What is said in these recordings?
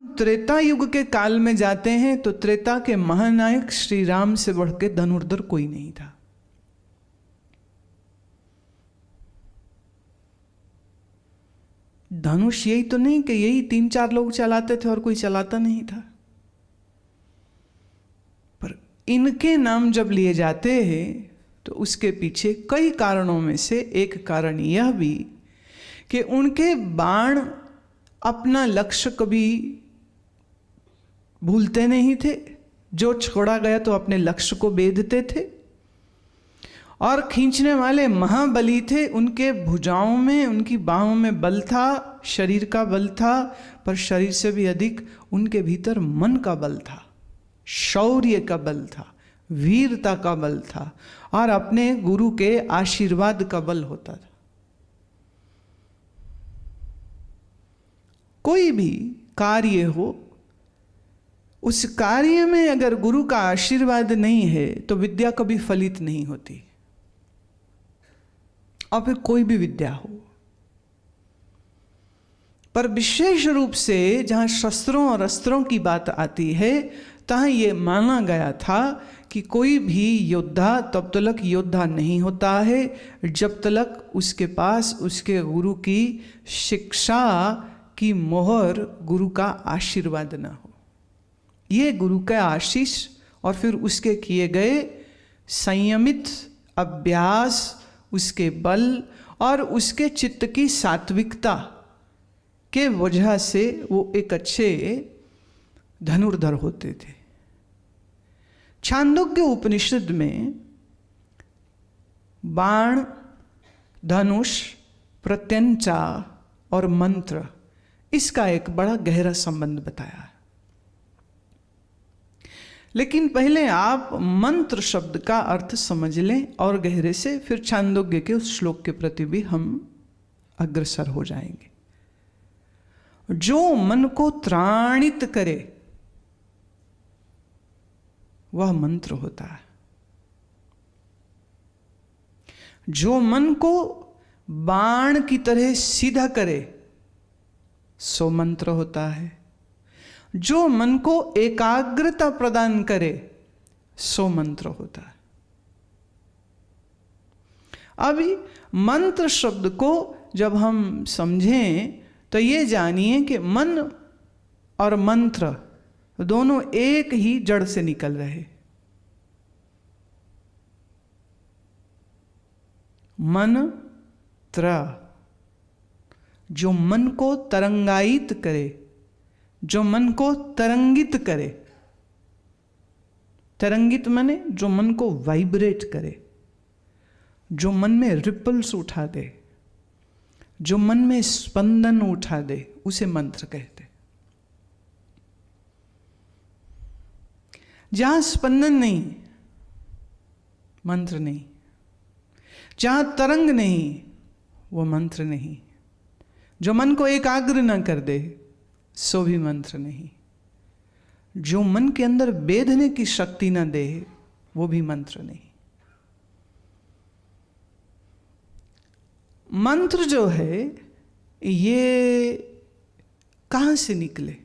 त्रेता युग के काल में जाते हैं तो त्रेता के महानायक श्री राम से बढ़ के धनुर्धर कोई नहीं था। धनुष यही तो नहीं कि यही 3-4 लोग चलाते थे और कोई चलाता नहीं था, पर इनके नाम जब लिए जाते हैं तो उसके पीछे कई कारणों में से एक कारण यह भी कि उनके बाण अपना लक्ष्य कभी भूलते नहीं थे, जो छोड़ा गया तो अपने लक्ष्य को बेधते थे, और खींचने वाले महाबली थे। उनके भुजाओं में, उनकी बाहों में बल था, शरीर का बल था, पर शरीर से भी अधिक उनके भीतर मन का बल था, शौर्य का बल था, वीरता का बल था, और अपने गुरु के आशीर्वाद का बल होता था। कोई भी कार्य हो, उस कार्य में अगर गुरु का आशीर्वाद नहीं है तो विद्या कभी फलित नहीं होती, और फिर कोई भी विद्या हो। पर विशेष रूप से जहाँ शस्त्रों और अस्त्रों की बात आती है, तहाँ ये माना गया था कि कोई भी योद्धा तब तक योद्धा नहीं होता है जब तक उसके पास उसके गुरु की शिक्षा की मोहर, गुरु का आशीर्वाद न हो। ये गुरु का आशीष और फिर उसके किए गए संयमित अभ्यास, उसके बल और उसके चित्त की सात्विकता के वजह से वो एक अच्छे धनुर्धर होते थे। छांदोग्य उपनिषद में बाण, धनुष, प्रत्यंचा और मंत्र, इसका एक बड़ा गहरा संबंध बताया है। लेकिन पहले आप मंत्र शब्द का अर्थ समझ लें और गहरे से, फिर छांदोग्य के उस श्लोक के प्रति भी हम अग्रसर हो जाएंगे। जो मन को त्राणित करे वह मंत्र होता है। जो मन को बाण की तरह सीधा करे सो मंत्र होता है। जो मन को एकाग्रता प्रदान करे सो मंत्र होता है। अभी मंत्र शब्द को जब हम समझें तो ये जानिए कि मन और मंत्र दोनों एक ही जड़ से निकल रहे। मंत्र, जो मन को तरंगायित करे, जो मन को तरंगित करे। तरंगित माने जो मन को वाइब्रेट करे, जो मन में रिपल्स उठा दे, जो मन में स्पंदन उठा दे, उसे मंत्र कहते। जहां स्पंदन नहीं, मंत्र नहीं। जहां तरंग नहीं, वो मंत्र नहीं। जो मन को एकाग्र न कर दे सो भी मंत्र नहीं। जो मन के अंदर बेधने की शक्ति न दे वो भी मंत्र नहीं। मंत्र जो है ये कहां से निकले?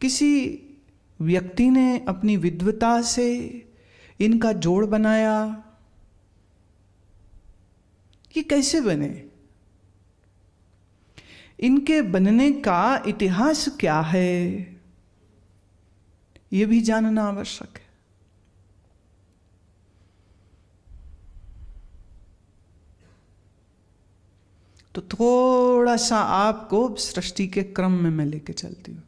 किसी व्यक्ति ने अपनी विद्वता से इनका जोड़ बनाया? ये कैसे बने? इनके बनने का इतिहास क्या है, ये भी जानना आवश्यक है। तो थोड़ा सा आपको सृष्टि के क्रम में मैं लेके चलती हूं।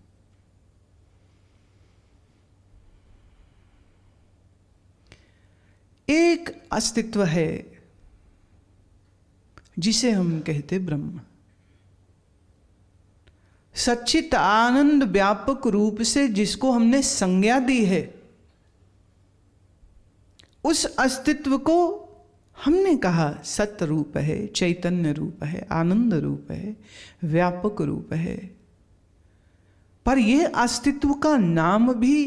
एक अस्तित्व है जिसे हम कहते ब्रह्म। सच्चित आनंद व्यापक रूप से जिसको हमने संज्ञा दी है, उस अस्तित्व को हमने कहा सत्य रूप है, चैतन्य रूप है, आनंद रूप है, व्यापक रूप है। पर यह अस्तित्व का नाम भी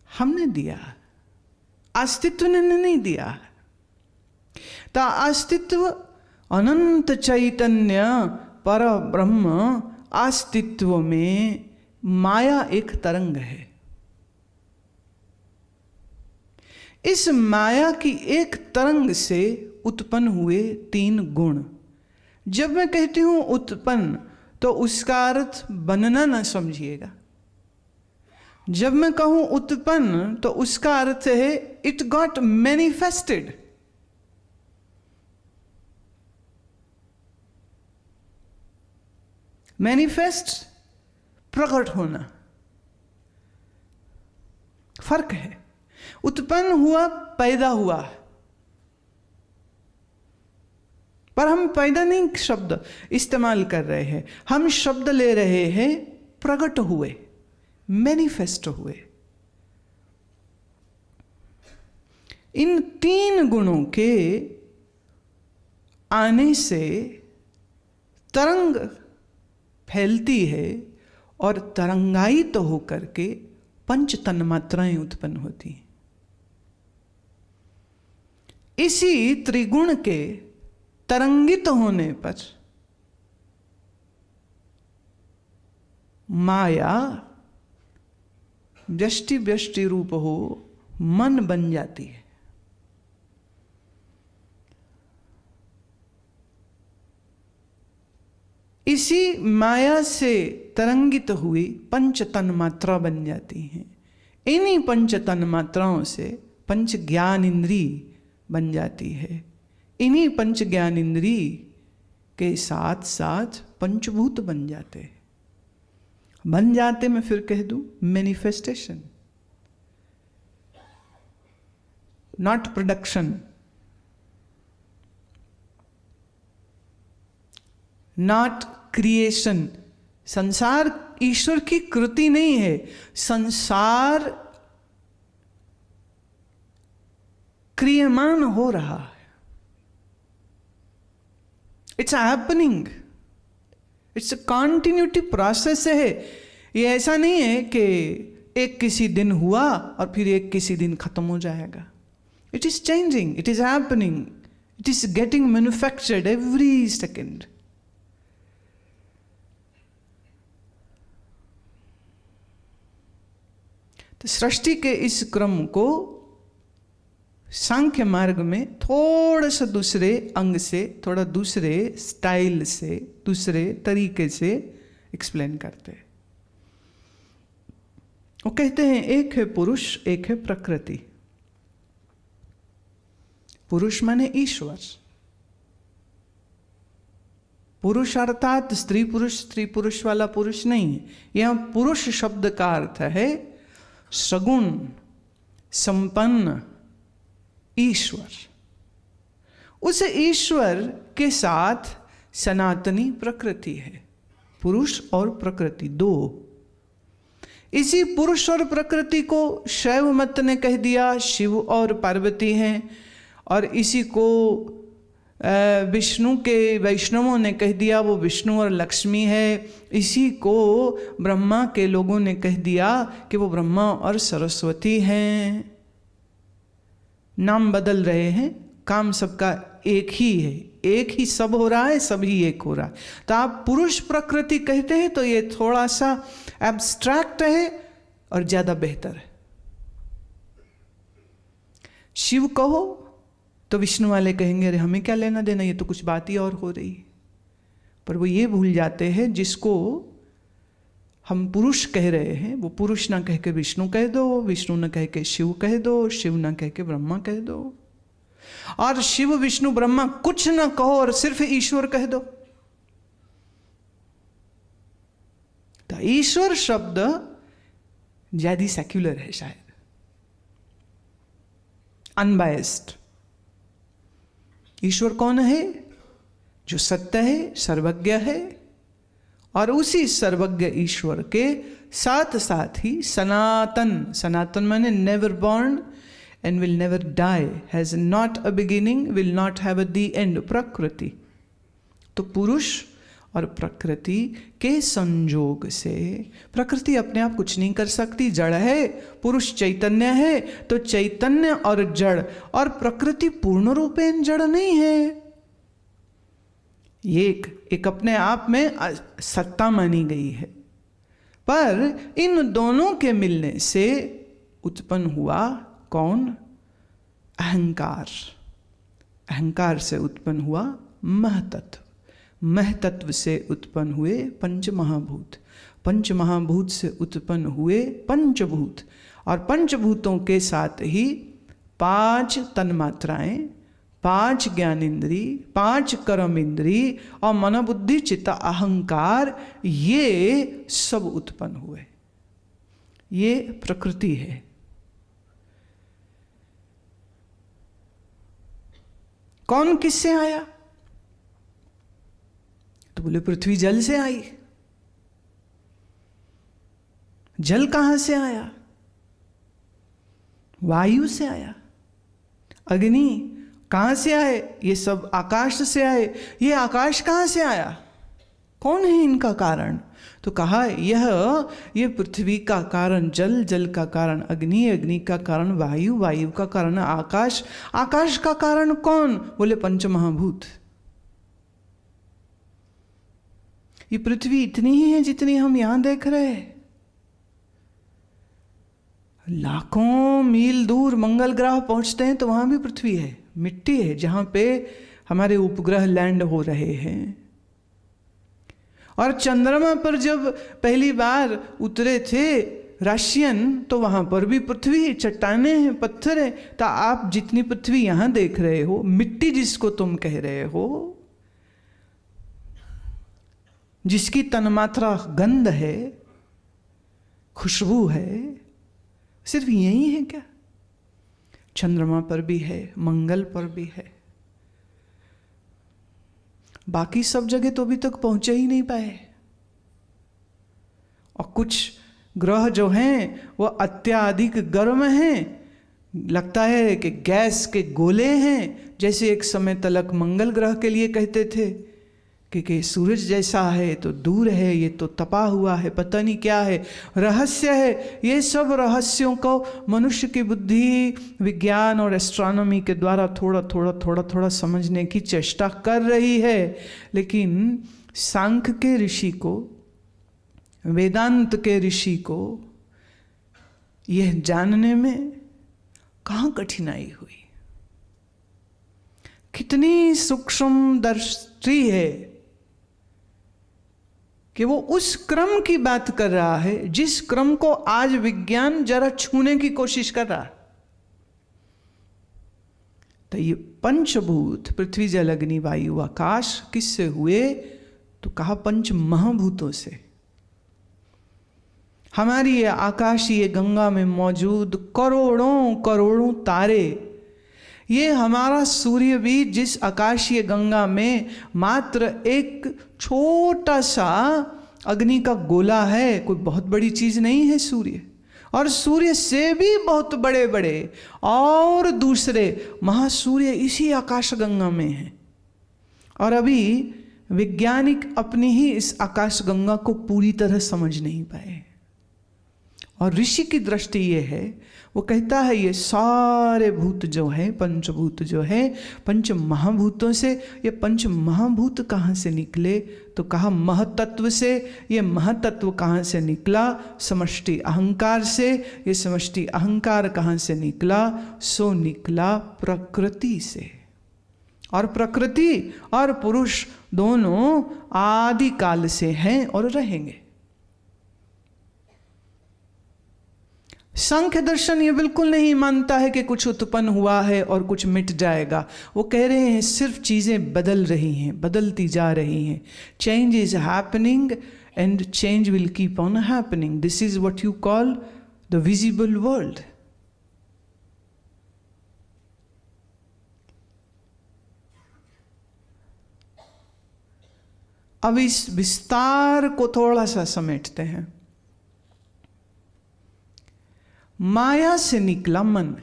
हमने दिया, अस्तित्व ने नहीं दिया। ता अस्तित्व अनंत चैतन्य पर ब्रह्म अस्तित्व में माया एक तरंग है। इस माया की एक तरंग से उत्पन्न हुए 3 गुण। जब मैं कहती हूं उत्पन्न तो उसका अर्थ बनना न समझिएगा। जब मैं कहूं उत्पन्न तो उसका अर्थ है इट गॉट मैनिफेस्टेड। मैनिफेस्ट प्रकट होना, फर्क है। उत्पन्न हुआ, पैदा हुआ, पर हम पैदा नहीं शब्द इस्तेमाल कर रहे हैं, हम शब्द ले रहे हैं प्रकट हुए, मैनिफेस्ट हुए। इन 3 गुणों के आने से तरंग फैलती है और तरंगायित होकर के 5 तन्मात्राएं उत्पन्न होती हैं। इसी त्रिगुण के तरंगित होने पर माया व्यष्टि व्यष्टि रूप हो मन बन जाती है। इसी माया से तरंगित हुई 5 तन्मात्रा बन जाती हैं। इन्हीं 5 तन्मात्राओं से 5 ज्ञान इंद्री बन जाती है। इन्हीं 5 ज्ञान इंद्री के साथ साथ पंचभूत बन जाते हैं। बन जाते मैं फिर कह दूं manifestation, not production, not creation. संसार ईश्वर की कृति नहीं है, संसार क्रियमान हो रहा है। It's happening, it's a continuity process है। ये ऐसा नहीं है कि एक किसी दिन हुआ और फिर एक किसी दिन खत्म हो जाएगा। It is changing, it is happening, it is getting manufactured every second. तो सृष्टि के इस क्रम को सांख्य मार्ग में थोड़ा सा दूसरे अंग से, थोड़ा दूसरे स्टाइल से, दूसरे तरीके से एक्सप्लेन करते हैं। वो कहते हैं एक है पुरुष, एक है प्रकृति। पुरुष माने ईश्वर। पुरुष अर्थात स्त्री पुरुष वाला पुरुष नहीं है। यहां पुरुष शब्द का अर्थ है सगुण संपन्न ईश्वर। उस ईश्वर के साथ सनातनी प्रकृति है। पुरुष और प्रकृति 2। इसी पुरुष और प्रकृति को शैव मत ने कह दिया शिव और पार्वती हैं, और इसी को विष्णु के वैष्णवों ने कह दिया वो विष्णु और लक्ष्मी है। इसी को ब्रह्मा के लोगों ने कह दिया कि वो ब्रह्मा और सरस्वती हैं। नाम बदल रहे हैं, काम सबका एक ही है, एक ही सब हो रहा है, सब ही एक हो रहा है। तो आप पुरुष प्रकृति कहते हैं तो ये थोड़ा सा एब्स्ट्रैक्ट है और ज्यादा बेहतर है। शिव कहो तो विष्णु वाले कहेंगे अरे हमें क्या लेना देना, ये तो कुछ बात ही और हो रही। पर वो ये भूल जाते हैं जिसको हम पुरुष कह रहे हैं वो पुरुष ना कह के विष्णु कह दो, विष्णु ना कह के शिव कह दो, शिव ना कह के ब्रह्मा कह दो, और शिव विष्णु ब्रह्मा कुछ ना कहो और सिर्फ ईश्वर कह दो। तो ईश्वर शब्द ज्यादा सेक्युलर है, शायद अनबायस्ड। ईश्वर कौन है? जो सत्य है, सर्वज्ञ है, और उसी सर्वज्ञ ईश्वर के साथ साथ ही सनातन, सनातन माने never born and will never die, has not a beginning, will not have a the end, प्रकृति। तो पुरुष और प्रकृति के संयोग से, प्रकृति अपने आप कुछ नहीं कर सकती, जड़ है, पुरुष चैतन्य है, तो चैतन्य और जड़, और प्रकृति पूर्ण रूपेण जड़ नहीं है। ये एक अपने आप में सत्ता मानी गई है। पर इन दोनों के मिलने से उत्पन्न हुआ कौन? अहंकार। अहंकार से उत्पन्न हुआ महतत्व। महतत्व से उत्पन्न हुए पंच महाभूत। पंच महाभूत से उत्पन्न हुए पंचभूत, और पंचभूतों के साथ ही 5 तन्मात्राएं, 5 ज्ञानेंद्री, 5 कर्म इंद्री और मन बुद्धि चित्त अहंकार, ये सब उत्पन्न हुए। ये प्रकृति है। कौन किससे आया? तो बोले पृथ्वी जल से आई। जल कहां से आया? वायु से आया। अग्नि कहां से आए? ये सब आकाश से आए। ये आकाश कहां से आया? कौन है इनका कारण? तो कहा ये पृथ्वी का कारण जल, जल का कारण अग्नि, अग्नि का कारण वायु, वायु का कारण आकाश, आकाश का कारण कौन? बोले पंचमहाभूत। ये पृथ्वी इतनी ही है जितनी हम यहां देख रहे हैं। लाखों मील दूर मंगल ग्रह पहुंचते हैं तो वहां भी पृथ्वी है, मिट्टी है, जहां पे हमारे उपग्रह लैंड हो रहे हैं। और चंद्रमा पर जब पहली बार उतरे थे रशियन, तो वहां पर भी पृथ्वी, चट्टाने हैं, पत्थर है। तो आप जितनी पृथ्वी यहां देख रहे हो, मिट्टी जिसको तुम कह रहे हो, जिसकी तन्मात्रा गंध है, खुशबू है, सिर्फ यही है क्या? चंद्रमा पर भी है, मंगल पर भी है, बाकी सब जगह तो अभी तक पहुंचे ही नहीं पाए। और कुछ ग्रह जो हैं वो अत्याधिक गर्म हैं, लगता है कि गैस के गोले हैं। जैसे एक समय तलक मंगल ग्रह के लिए कहते थे कि सूरज जैसा है तो दूर है, ये तो तपा हुआ है, पता नहीं क्या है, रहस्य है। ये सब रहस्यों को मनुष्य की बुद्धि विज्ञान और एस्ट्रोनॉमी के द्वारा थोड़ा समझने की चेष्टा कर रही है। लेकिन सांख्य के ऋषि को, वेदांत के ऋषि को यह जानने में कहाँ कठिनाई हुई। कितनी सूक्ष्म दृष्टि है कि वो उस क्रम की बात कर रहा है जिस क्रम को आज विज्ञान जरा छूने की कोशिश कर रहा है। तो ये पंचभूत पृथ्वी जल अग्नि वायु आकाश किससे हुए? तो कहा पंच महाभूतों से। हमारी ये आकाशीय गंगा में मौजूद करोड़ों करोड़ों तारे, ये हमारा सूर्य भी जिस आकाशीय गंगा में मात्र एक छोटा सा अग्नि का गोला है, कोई बहुत बड़ी चीज नहीं है सूर्य। और सूर्य से भी बहुत बड़े बड़े और दूसरे महासूर्य इसी आकाश गंगा में हैं। और अभी वैज्ञानिक अपनी ही इस आकाश गंगा को पूरी तरह समझ नहीं पाए। और ऋषि की दृष्टि ये है, वो कहता है ये सारे भूत जो है, पंचभूत जो है, पंच महाभूतों से। ये पंच महाभूत कहाँ से निकले? तो कहा महतत्व से। ये महतत्व कहाँ से निकला? समष्टि अहंकार से। ये समष्टि अहंकार कहाँ से निकला? सो निकला प्रकृति से। और प्रकृति और पुरुष दोनों आदि काल से हैं और रहेंगे। सांख्य दर्शन ये बिल्कुल नहीं मानता है कि कुछ उत्पन्न हुआ है और कुछ मिट जाएगा। वो कह रहे हैं सिर्फ चीज़ें बदल रही हैं, बदलती जा रही हैं। Change is happening and change will keep on happening. This is what you call the visible world. अब इस विस्तार को थोड़ा सा समेटते हैं। माया से निकला मन,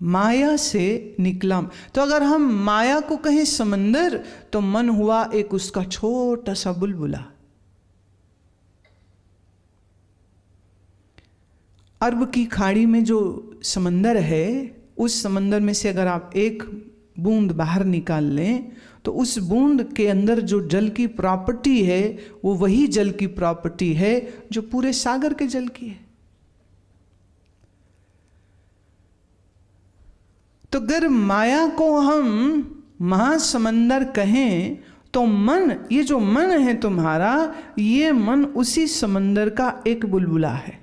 माया से निकला। तो अगर हम माया को कहें समंदर, तो मन हुआ एक उसका छोटा सा बुलबुला। अरब की खाड़ी में जो समंदर है, उस समंदर में से अगर आप एक बूंद बाहर निकाल लें तो उस बूंद के अंदर जो जल की प्रॉपर्टी है वो वही जल की प्रॉपर्टी है जो पूरे सागर के जल की है। तो अगर माया को हम महासमंदर कहें तो मन, ये जो मन है तुम्हारा, ये मन उसी समंदर का एक बुलबुला है।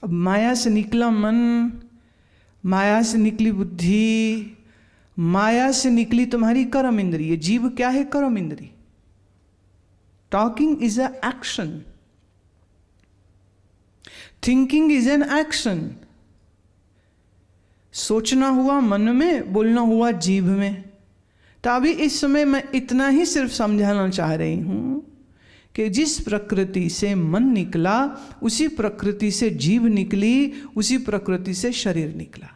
अब माया से निकला मन, माया से निकली बुद्धि, माया से निकली तुम्हारी कर्म इंद्रिय। जीव क्या है? कर्म इंद्रिय। Talking is a action, thinking is an action. सोचना हुआ मन में, बोलना हुआ जीभ में। तो अभी इस समय मैं इतना ही सिर्फ समझाना चाह रही हूं कि जिस प्रकृति से मन निकला उसी प्रकृति से जीभ निकली, उसी प्रकृति से शरीर निकला।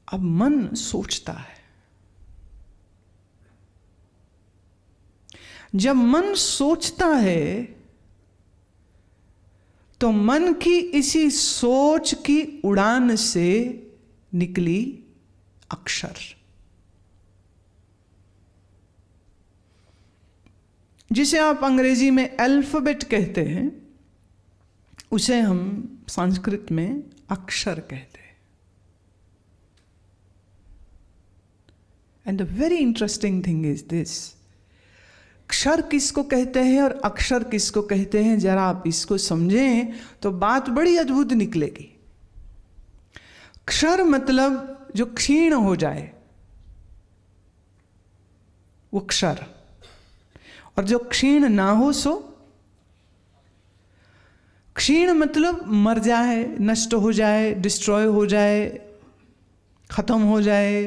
अब मन सोचता है। जब मन सोचता है तो मन की इसी सोच की उड़ान से निकली अक्षर। जिसे आप अंग्रेजी में अल्फाबेट कहते हैं, उसे हम संस्कृत में अक्षर कहते हैं। And the very interesting thing is this, अक्षर किसको कहते हैं और अक्षर किसको कहते हैं, जरा आप इसको समझें तो बात बड़ी अद्भुत निकलेगी। अक्षर मतलब जो क्षीण हो जाए वो अक्षर, और जो क्षीण ना हो सो। क्षीण मतलब मर जाए, नष्ट हो जाए, डिस्ट्रॉय हो जाए, खत्म हो जाए।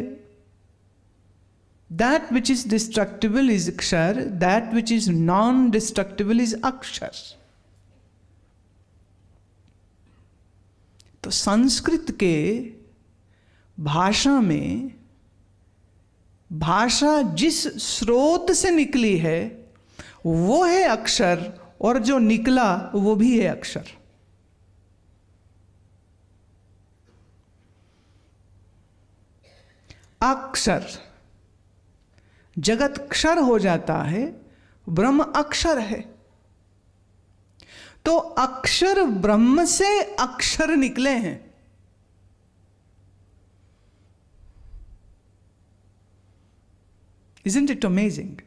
That which is destructible is akshar, that which is non-destructible is akshar. तो संस्कृत के भाषा में, भाषा जिस स्रोत से निकली है वो है अक्षर, और जो निकला वो भी है अक्षर। अक्षर, जगत क्षर हो जाता है, ब्रह्म अक्षर है। तो अक्षर ब्रह्म से अक्षर निकले हैं। Isn't it amazing?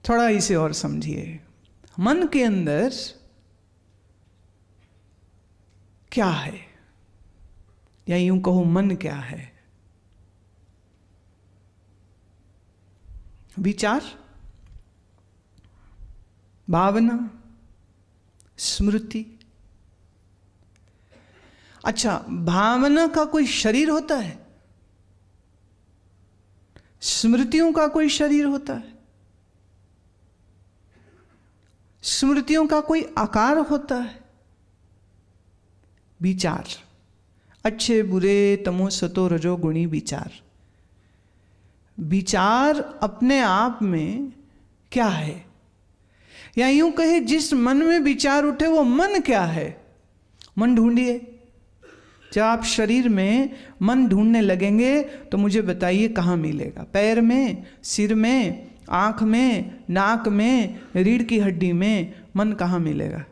थोड़ा इसे और समझिए। मन के अंदर क्या है, या यूं कहो मन क्या है? विचार, भावना, स्मृति। अच्छा, भावना का कोई शरीर होता है? स्मृतियों का कोई शरीर होता है? स्मृतियों का कोई आकार होता है? विचार, अच्छे बुरे तमो सतो रजो गुणी विचार। विचार अपने आप में क्या है, या यूं कहे जिस मन में विचार उठे वो मन क्या है? मन ढूंढिए। जब आप शरीर में मन ढूंढने लगेंगे तो मुझे बताइए कहाँ मिलेगा? पैर में, सिर में, आंख में, नाक में, रीढ़ की हड्डी में मन कहाँ मिलेगा?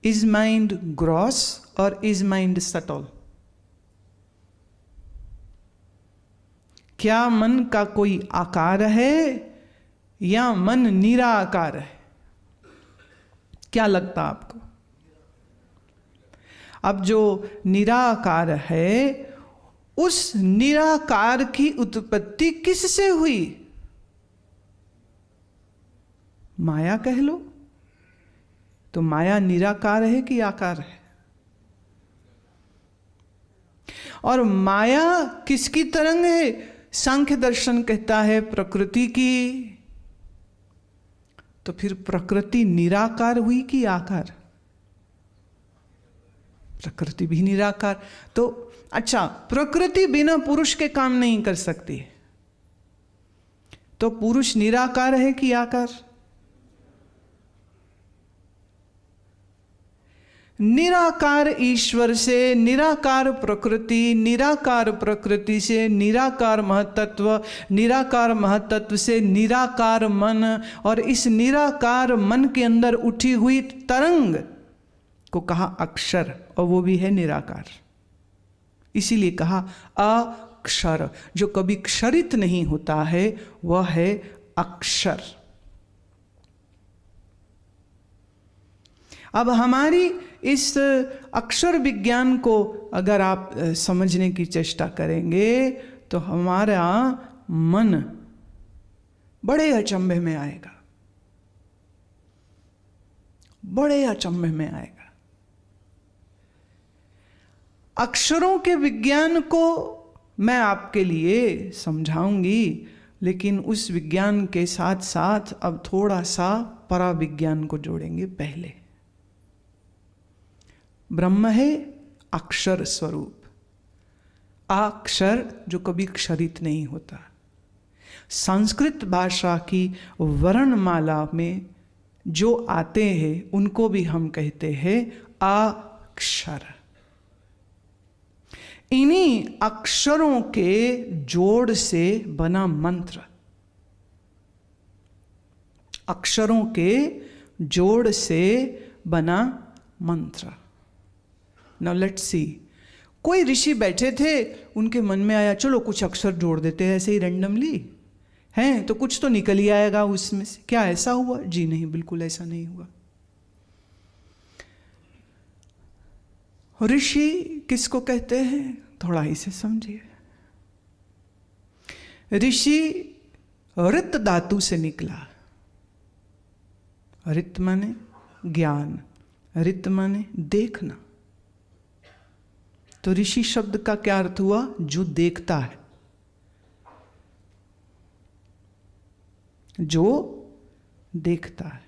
इज माइंड ग्रॉस और इज माइंड सटल? क्या मन का कोई आकार है या मन निराकार है? क्या लगता आपको? अब जो निराकार है, उस निराकार की उत्पत्ति किससे हुई? माया कह लो। तो माया निराकार है कि आकार है? और माया किसकी तरंग है? सांख्य दर्शन कहता है प्रकृति की। तो फिर प्रकृति निराकार हुई कि आकार? प्रकृति भी निराकार। तो अच्छा, प्रकृति बिना पुरुष के काम नहीं कर सकती, तो पुरुष निराकार है कि आकार? निराकार ईश्वर से, निराकार प्रकृति से निराकार महतत्व से निराकार मन, और इस निराकार मन के अंदर उठी हुई तरंग को कहा अक्षर, और वो भी है निराकार। इसीलिए कहा अक्षर। जो कभी क्षरित नहीं होता है वह है अक्षर। अब हमारी इस अक्षर विज्ञान को अगर आप समझने की चेष्टा करेंगे तो हमारा मन बड़े अचंभे में आएगा, बड़े अचंभे में आएगा। अक्षरों के विज्ञान को मैं आपके लिए समझाऊंगी, लेकिन उस विज्ञान के साथ साथ अब थोड़ा सा पराविज्ञान को जोड़ेंगे। पहले ब्रह्म है अक्षर स्वरूप, अक्षर जो कभी क्षरित नहीं होता। संस्कृत भाषा की वर्णमाला में जो आते हैं उनको भी हम कहते हैं अक्षर। इन्हीं अक्षरों के जोड़ से बना मंत्र, अक्षरों के जोड़ से बना मंत्र। नाउ लेट्स सी, कोई ऋषि बैठे थे, उनके मन में आया चलो कुछ अक्षर जोड़ देते हैं ऐसे ही रैंडमली, हैं तो कुछ तो निकल ही आएगा उसमें से। क्या ऐसा हुआ? जी नहीं, बिल्कुल ऐसा नहीं हुआ। ऋषि किसको कहते हैं? थोड़ा इसे समझिए। ऋषि ऋत धातु से निकला। ऋत माने ज्ञान, ऋत माने देखना। तो ऋषि शब्द का क्या अर्थ हुआ? जो देखता है, जो देखता है।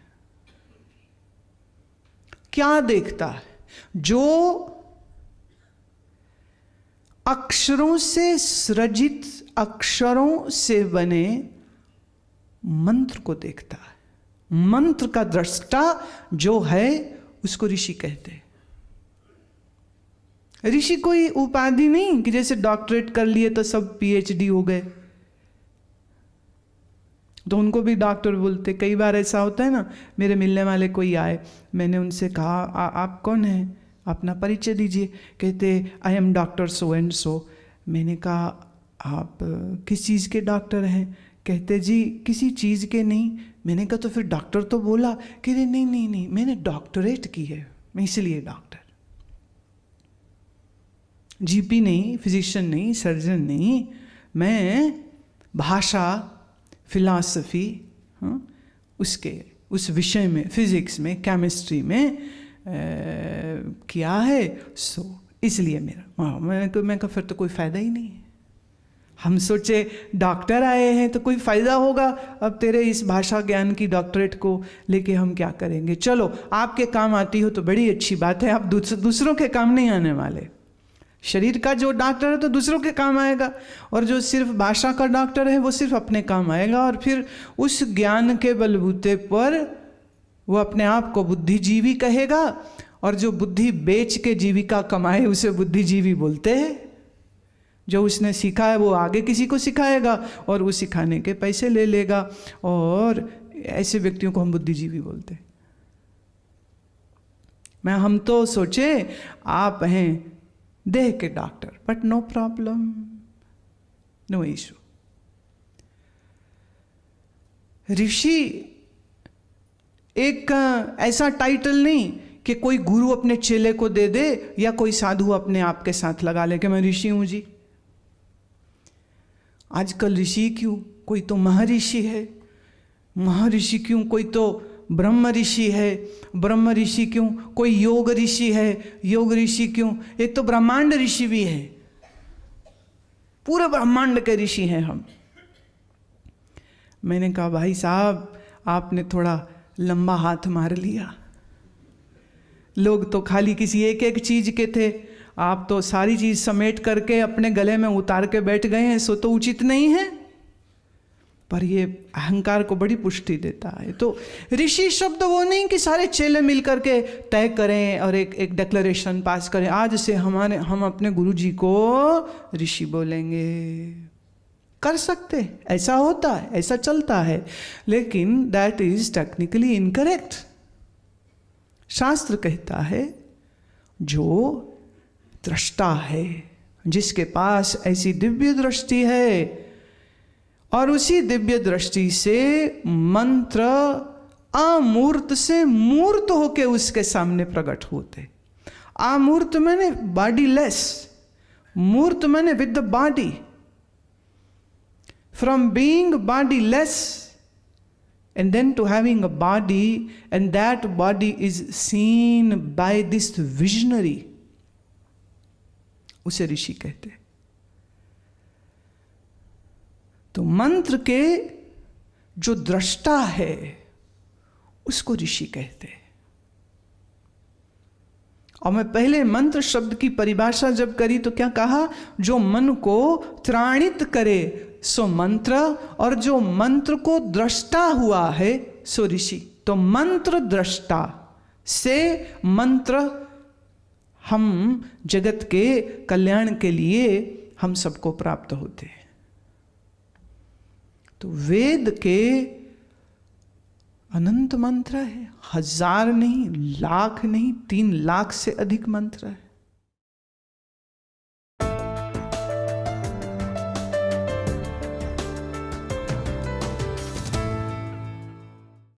क्या देखता है? जो अक्षरों से सृजित, अक्षरों से बने मंत्र को देखता है। मंत्र का दृष्टा जो है उसको ऋषि कहते हैं। ऋषि कोई उपाधि नहीं कि जैसे डॉक्टरेट कर लिए तो सब पीएचडी हो गए, तो उनको भी डॉक्टर बोलते। कई बार ऐसा होता है ना, मेरे मिलने वाले कोई आए, मैंने उनसे कहा आप कौन हैं, अपना परिचय दीजिए। कहते I am doctor so and so. मैंने कहा आप किस चीज़ के डॉक्टर हैं? कहते जी किसी चीज़ के नहीं। मैंने कहा तो फिर डॉक्टर तो बोला। कहते नहीं नहीं नहीं, मैंने डॉक्टरेट की है, मैं इसलिए डॉक्टर। जीपी नहीं, फिजिशियन नहीं, सर्जन नहीं, मैं भाषा, फिलॉसफी, उस विषय में, फिजिक्स में, केमिस्ट्री में किया है, सो इसलिए मेरा। मैं कहा फिर तो कोई फ़ायदा ही नहीं है। हम सोचे डॉक्टर आए हैं तो कोई फ़ायदा होगा, अब तेरे इस भाषा ज्ञान की डॉक्टरेट को लेके हम क्या करेंगे। चलो आपके काम आती हो तो बड़ी अच्छी बात है, आप दूसरों के काम नहीं आने वाले। शरीर का जो डॉक्टर है तो दूसरों के काम आएगा, और जो सिर्फ भाषा का डॉक्टर है वो सिर्फ अपने काम आएगा। और फिर उस ज्ञान के बलबूते पर वो अपने आप को बुद्धिजीवी कहेगा, और जो बुद्धि बेच के जीविका कमाए उसे बुद्धिजीवी बोलते हैं। जो उसने सीखा है वो आगे किसी को सिखाएगा और वो सिखाने के पैसे ले लेगा, और ऐसे व्यक्तियों को हम बुद्धिजीवी बोलते हैं। हम तो सोचे आप हैं देह के doctor, but no problem, no issue. Rishi एक ऐसा टाइटल नहीं कि कोई गुरु अपने चेले को दे दे या कोई साधु अपने आप के साथ लगा ले कि मैं ऋषि हूं जी। आजकल ऋषि क्यों? कोई तो महर्षि है, महर्षि क्यों? कोई तो ब्रह्म ऋषि है, ब्रह्म ऋषि क्यों? कोई योग ऋषि है, योग ऋषि क्यों? एक तो ब्रह्मांड ऋषि भी है, पूरे ब्रह्मांड के ऋषि हैं हम। मैंने कहा भाई साहब आपने थोड़ा लंबा हाथ मार लिया। लोग तो खाली किसी एक एक चीज के थे, आप तो सारी चीज समेट करके अपने गले में उतार के बैठ गए हैं, सो तो उचित नहीं है। पर ये अहंकार को बड़ी पुष्टि देता है। तो ऋषि शब्द वो नहीं कि सारे चेले मिल करके तय करें और एक डिक्लेरेशन पास करें, आज से हम अपने गुरुजी को ऋषि बोलेंगे। कर सकते, ऐसा होता है, ऐसा चलता है, लेकिन दैट इज टेक्निकली इनकरेक्ट। शास्त्र कहता है जो दृष्टा है, जिसके पास ऐसी दिव्य दृष्टि है और उसी दिव्य दृष्टि से मंत्र अमूर्त से मूर्त होके उसके सामने प्रकट होते। अमूर्त मैंने बॉडी लेस, मूर्त मैंने with the body. From being body less and then to having a body, and that body is seen by this visionary, उसे ऋषि कहते। तो मंत्र के जो दृष्टा है उसको ऋषि कहते। और मैं पहले मंत्र शब्द की परिभाषा जब करी तो क्या कहा, जो मन को त्राणित करे सो मंत्र, और जो मंत्र को दृष्टा हुआ है सो ऋषि। तो मंत्र दृष्टा से मंत्र हम जगत के कल्याण के लिए हम सबको प्राप्त होते हैं। तो वेद के अनंत मंत्र है, 1000 नहीं, लाख नहीं, 3 लाख से अधिक मंत्र है।